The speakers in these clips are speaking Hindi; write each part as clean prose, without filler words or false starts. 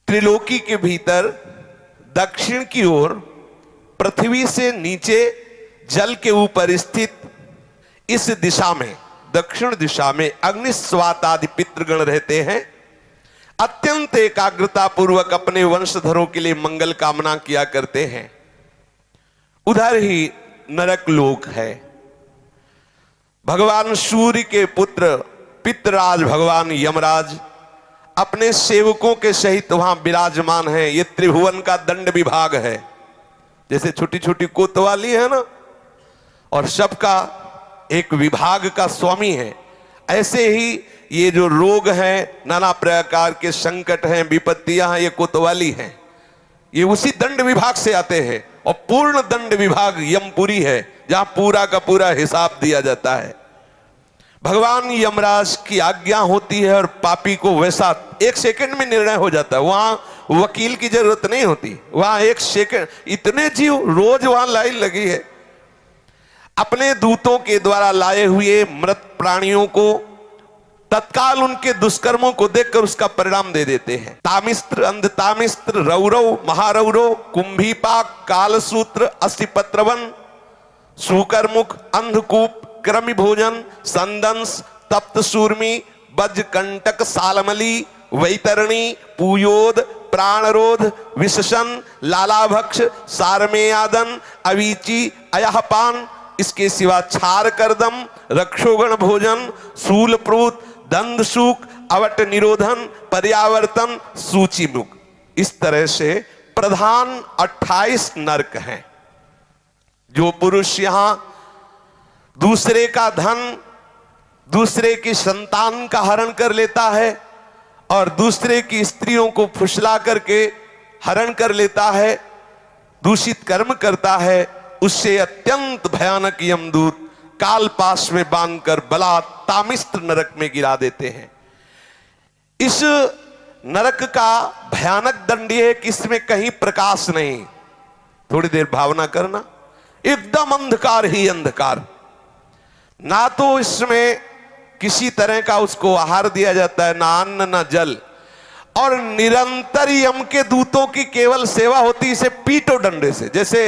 त्रिलोकी के भीतर दक्षिण की ओर पृथ्वी से नीचे जल के ऊपर स्थित इस दिशा में, दक्षिण दिशा में अग्निस्वात आदि पितृगण रहते हैं। अत्यंत एकाग्रता पूर्वक अपने वंशधरों के लिए मंगल कामना किया करते हैं। उधर ही नरक लोक है। भगवान सूर्य के पुत्र पितृराज भगवान यमराज अपने सेवकों के सहित वहां विराजमान है। ये त्रिभुवन का दंड विभाग है। जैसे छोटी छोटी कोतवाली है ना, और सबका एक विभाग का स्वामी है, ऐसे ही ये जो रोग हैं, नाना प्रकार के संकट हैं, विपत्तियां हैं, ये कोतवाली हैं। ये उसी दंड विभाग से आते हैं। और पूर्ण दंड विभाग यमपुरी है, जहां पूरा का पूरा हिसाब दिया जाता है। भगवान यमराज की आज्ञा होती है और पापी को वैसा एक सेकंड में निर्णय हो जाता है। वहां वकील की जरूरत नहीं होती। वहां एक सेकंड, इतने जीव रोज वहां लाइन लगी है। अपने दूतों के द्वारा लाए हुए मृत प्राणियों को तत्काल उनके दुष्कर्मों को देखकर उसका परिणाम दे देते हैं। तामिस्त्र, अंधतामिस्त्र, रौरव, महारौरव, कुंभीपाक, कालसूत्र, अस्थिपत्रवन, सूकरमुख, अंधकूप, क्रमि भोजन, संदंस, तप्त सूर्मी, बज्रकंटक, सालमली, वैतरणी, पूयोद, प्राणरोध, विशसन, लालाभक्ष, सारमेयादन, अवीची, अयहपान, इसके सिवा क्षार करदम, रक्षोगण भोजन, शूलप्रूत, दंदसूक, अवट निरोधन, पर्यावर्तन, सूचिमुख। इस तरह से प्रधान 28 नरक हैं। जो पुरुष यहां दूसरे का धन, दूसरे की संतान का हरण कर लेता है और दूसरे की स्त्रियों को फुसला करके हरण कर लेता है, दूषित कर्म करता है, उससे अत्यंत भयानक यमदूत कालपाश में बांधकर बला तामिस्त्र नरक में गिरा देते हैं। इस नरक का भयानक दंड यह है कि इसमें कहीं प्रकाश नहीं। थोड़ी देर भावना करना, एकदम अंधकार ही अंधकार। ना तो इसमें किसी तरह का उसको आहार दिया जाता है, ना अन्न ना जल, और निरंतर यम के दूतों की केवल सेवा होती। इसे पीटो डंडे से, जैसे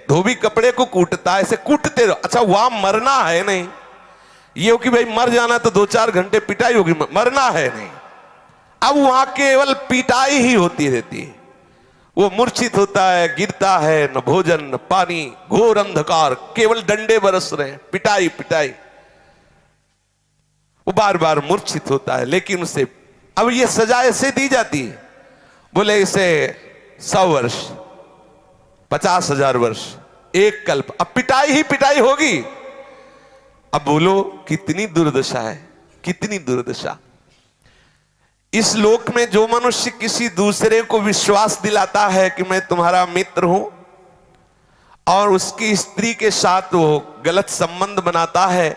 धोबी कपड़े को कूटता है, ऐसे कूटते रहो। अच्छा, वहां मरना है नहीं, ये हो कि भाई मर जाना तो 2-4 घंटे पिटाई होगी, मरना है नहीं। अब वहां केवल पिटाई ही होती रहती है। वो मूर्छित होता है, गिरता है, न भोजन न पानी, घोर अंधकार, केवल डंडे बरस रहे हैं, पिटाई पिटाई। वो बार बार मूर्छित होता है, लेकिन उसे अब ये सजा ऐसे दी जाती है, बोले इसे 100 वर्ष, 50,000 वर्ष, एक कल्प, अब पिटाई ही पिटाई होगी। अब बोलो कितनी दुर्दशा है, कितनी दुर्दशा। इस लोक में जो मनुष्य किसी दूसरे को विश्वास दिलाता है कि मैं तुम्हारा मित्र हूं, और उसकी स्त्री के साथ वो गलत संबंध बनाता है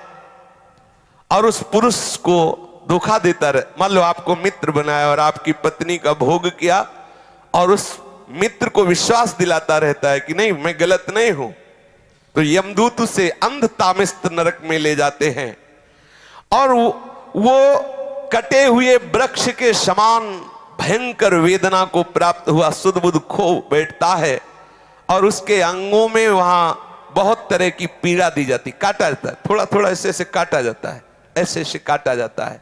और उस पुरुष को धोखा देता रहे। मान लो आपको मित्र बनाया और आपकी पत्नी का भोग किया, और उस मित्र को विश्वास दिलाता रहता है कि नहीं मैं गलत नहीं हूं, तो यमदूत उसे अंध तामिस्त्र नरक में ले जाते हैं। और वो कटे हुए वृक्ष के समान भयंकर वेदना को प्राप्त हुआ सुध बुध खो बैठता है, और उसके अंगों में वहां बहुत तरह की पीड़ा दी जाती, काटा जाता है, थोड़ा थोड़ा ऐसे ऐसे काटा जाता है, ऐसे ऐसे काटा जाता है।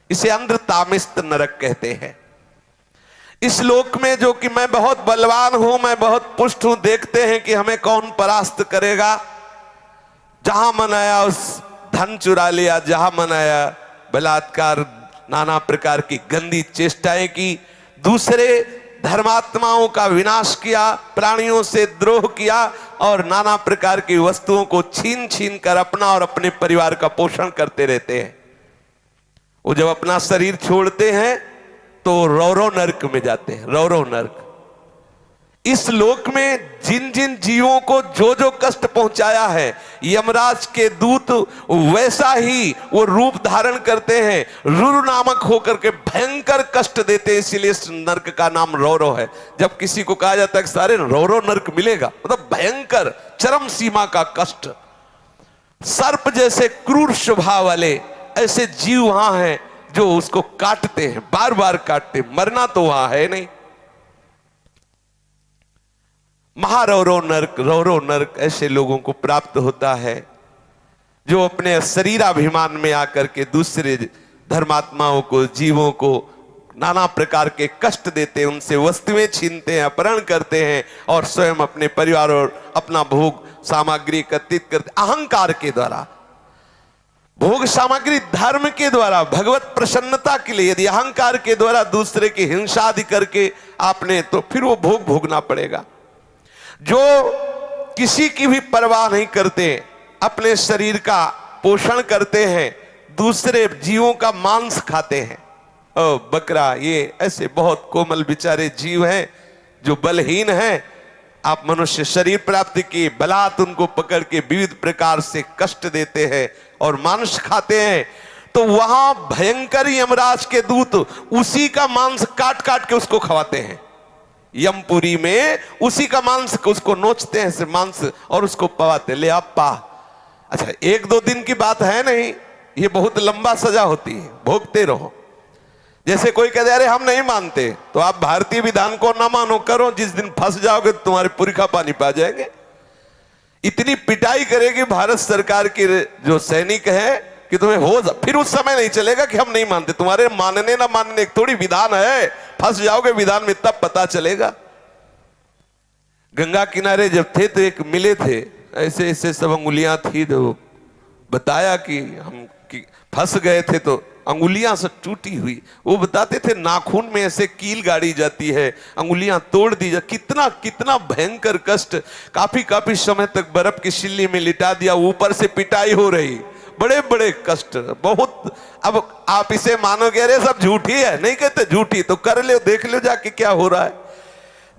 इसे अंध तामिस्त्र नरक कहते हैं। इस लोक में जो कि मैं बहुत बलवान हूं, मैं बहुत पुष्ट हूं, देखते हैं कि हमें कौन परास्त करेगा। जहां मन आया उस धन चुरा लिया, जहां मन आया बलात्कार, नाना प्रकार की गंदी चेष्टाएं की, दूसरे धर्मात्माओं का विनाश किया, प्राणियों से द्रोह किया, और नाना प्रकार की वस्तुओं को छीन छीन कर अपना और अपने परिवार का पोषण करते रहते हैं। वो जब अपना शरीर छोड़ते हैं तो रौरव नरक में जाते हैं, रौरव नरक। इस लोक में जिन जिन जीवों को जो जो कष्ट पहुंचाया है, यमराज के दूत वैसा ही वो रूप धारण करते हैं, रुरु नामक होकर के भयंकर कष्ट देते हैं। इसीलिए इस नरक का नाम रौरव है। जब किसी को कहा जाता है कि सारे रौरव नरक मिलेगा, मतलब भयंकर चरम सीमा का कष्ट। सर्प जैसे क्रूर स्वभाव वाले ऐसे जीव वहां हैं जो उसको काटते हैं, बार बार काटते। मरना तो वहां है नहीं, महारौरव नरक, रौरव नरक ऐसे लोगों को प्राप्त होता है जो अपने शरीराभिमान में आकर के दूसरे धर्मात्माओं को, जीवों को नाना प्रकार के कष्ट देते हैं, उनसे वस्तुएं छीनते हैं, अपहरण करते हैं और स्वयं अपने परिवार और अपना भोग सामग्री एकत्रित करते, अहंकार के द्वारा। भोग सामग्री धर्म के द्वारा, भगवत प्रसन्नता के लिए। यदि अहंकार के द्वारा दूसरे की हिंसा आदि करके आपने, तो फिर वो भोग भोगना पड़ेगा। जो किसी की भी परवाह नहीं करते, अपने शरीर का पोषण करते हैं, दूसरे जीवों का मांस खाते हैं। ओ बकरा, ये ऐसे बहुत कोमल बेचारे जीव हैं जो बलहीन हैं। आप मनुष्य शरीर प्राप्त किए, बलात् उनको पकड़ के विविध प्रकार से कष्ट देते हैं और मांस खाते हैं, तो वहां भयंकर यमराज के दूत उसी का मांस काट काट के उसको खवाते हैं। यमपुरी में उसी का मांस उसको नोचते हैं से मांस और उसको पवाते, ले आप पा। अच्छा, एक दो दिन की बात है नहीं, ये बहुत लंबा सजा होती है, भोगते रहो। जैसे कोई कहते अरे हम नहीं मानते, तो आप भारतीय विधान को ना मानो, करो, जिस दिन फंस जाओगे तो तुम्हारे पुरखा पानी पा जाएंगे। इतनी पिटाई करेगी भारत सरकार की जो सैनिक है कि तुम्हें हो फिर उस समय नहीं चलेगा कि हम नहीं मानते। तुम्हारे मानने ना मानने एक थोड़ी विधान है, फंस जाओगे विधान में तब पता चलेगा। गंगा किनारे जब थे तो एक मिले थे, ऐसे ऐसे सब अंगुलियां थी, तो बताया कि हम फंस गए थे तो अंगुलियां से टूटी हुई। वो बताते थे नाखून में ऐसे कील गाड़ी जाती है, अंगुलियां तोड़ दी जाती, कितना कितना भयंकर कष्ट। काफी काफी समय तक बर्फ की सिल्ली में लिटा दिया, ऊपर से पिटाई हो रही, बड़े बड़े कष्ट बहुत। अब आप इसे मानोगे अरे सब झूठी है, नहीं कहते झूठी, तो कर ले, देख लो जाके क्या हो रहा है।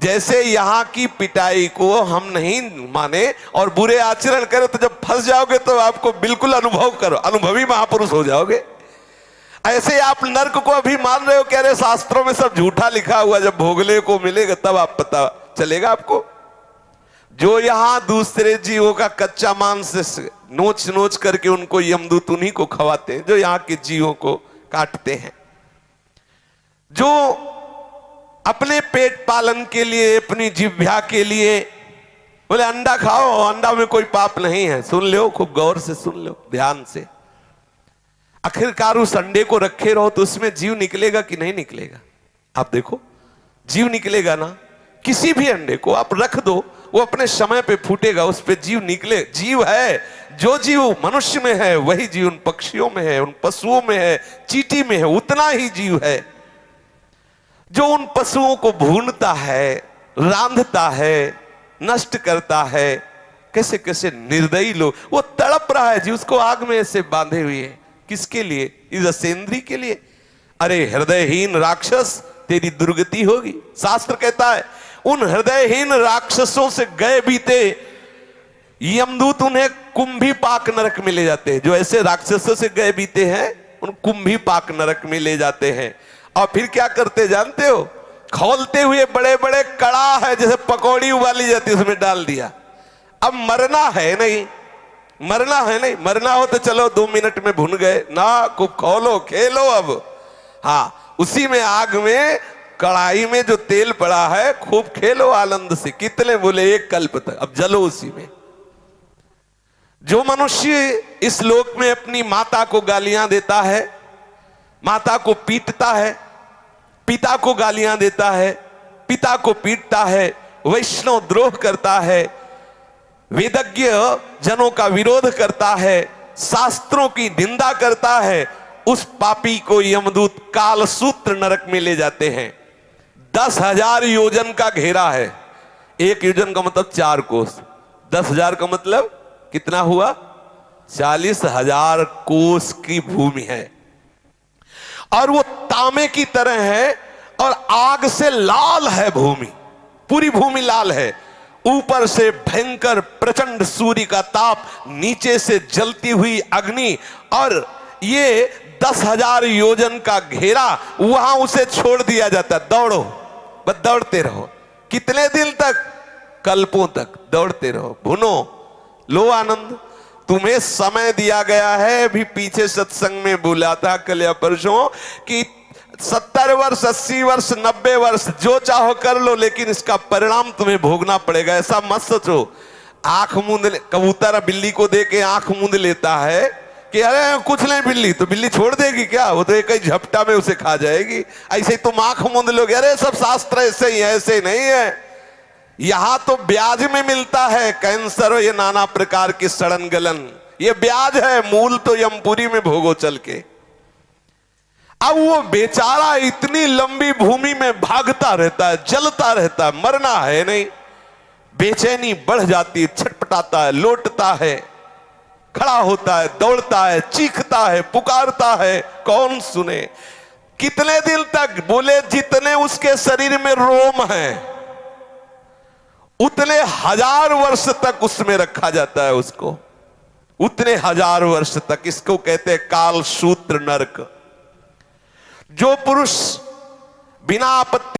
जैसे यहाँ की पिटाई को हम नहीं माने और बुरे आचरण करें, तो जब फंस जाओगे तो आपको बिल्कुल अनुभव करो, अनुभवी महापुरुष हो जाओगे। ऐसे आप नर्क को अभी मान रहे हो कि अरे शास्त्रों में सब झूठा लिखा हुआ, जब भोगले को मिलेगा तब आप पता चलेगा आपको। जो यहां दूसरे जीवों का कच्चा मांस नोच नोच करके उनको यमदूत उन्हीं को खवाते हैं, जो यहाँ के जीवों को काटते हैं। जो अपने पेट पालन के लिए, अपनी जिह्वा के लिए बोले अंडा खाओ, अंडा में कोई पाप नहीं है। सुन लो, खूब गौर से सुन लो, ध्यान से। आखिरकार उस अंडे को रखे रहो तो उसमें जीव निकलेगा कि नहीं निकलेगा? आप देखो, जीव निकलेगा ना। किसी भी अंडे को आप रख दो, वो अपने समय पे फूटेगा, उस पे जीव निकले। जीव है, जो जीव मनुष्य में है वही जीव उन पक्षियों में है, उन पशुओं में है, चींटी में है, उतना ही जीव है। जो उन पशुओं को भूनता है, रांधता है, नष्ट करता है। कैसे कैसे निर्दयी लोग, वो तड़प रहा है जी, उसको आग में ऐसे बांधे हुए है। किसके लिए? इस असेंद्री के लिए। अरे हृदयहीन राक्षस, तेरी दुर्गति होगी। शास्त्र कहता है उन हृदयहीन राक्षसों से गए बीते यमदूत उन्हें कुंभी पाक नरक में ले जाते हैं। जो ऐसे राक्षसों से गए बीते हैं उन कुंभी पाक नरक में ले जाते हैं। और फिर क्या करते जानते हो? खोलते हुए बड़े बड़े कड़ा है, जैसे पकौड़ी उबाली जाती है, उसमें डाल दिया। अब मरना है नहीं, मरना है नहीं, मरना हो तो चलो 2 मिनट में भुन गए ना, खूब खोलो, खेलो। अब हाँ, उसी में आग में, कढ़ाई में जो तेल पड़ा है, खूब खेलो आनंद से। कितने बोले? 1 कल्प तक। अब जलो उसी में। जो मनुष्य इस लोक में अपनी माता को गालियां देता है, माता को पीटता है, पिता को गालियां देता है, पिता को पीटता है, वैष्णव द्रोह करता है, वेदज्ञ जनों का विरोध करता है, शास्त्रों की निंदा करता है, उस पापी को यमदूत कालसूत्र नरक में ले जाते हैं। 10,000 योजन का घेरा है। 1 योजन का मतलब 4 कोस, 10,000 का मतलब कितना हुआ? 40,000 कोस की भूमि है। और वो तांबे की तरह है और आग से लाल है भूमि, पूरी भूमि लाल है। ऊपर से भयंकर प्रचंड सूर्य का ताप, नीचे से जलती हुई अग्नि, और ये 10,000 योजन का घेरा, वहां उसे छोड़ दिया जाता। दौड़ो, बस दौड़ते रहो। कितने दिन तक? कल्पों तक दौड़ते रहो, भुनो, लो आनंद। तुम्हें समय दिया गया है। भी पीछे सत्संग में बोला था कल या परसों कि 70 वर्ष, 80 वर्ष, 90 वर्ष जो चाहो कर लो, लेकिन इसका परिणाम तुम्हें भोगना पड़ेगा। ऐसा मत सोचो। आंख मूंद कबूतर बिल्ली को दे के आंख मूंद लेता है कि अरे कुछ नहीं, बिल्ली तो बिल्ली छोड़ देगी क्या, वो तो एक ही झपटा में उसे खा जाएगी। ऐसे ही तुम आंख मूंद लोगे, अरे सब शास्त्र ऐसे ही है, ऐसे नहीं है। यहां तो ब्याज में मिलता है कैंसर और ये नाना प्रकार की सड़न गलन, ये ब्याज है। मूल तो यमपुरी में भोगो चल के। अब वो बेचारा इतनी लंबी भूमि में भागता रहता है, जलता रहता है, मरना है नहीं। बेचैनी बढ़ जाती है, छटपटाता है, लोटता है, खड़ा होता है, दौड़ता है, चीखता है, पुकारता है, कौन सुने। कितने दिन तक? बोले जितने उसके शरीर में रोम है उतने 1000 वर्ष तक उसमें रखा जाता है उसको, उतने 1000 वर्ष तक। इसको कहते हैं काल सूत्र नरक। जो पुरुष बिना आपत्ति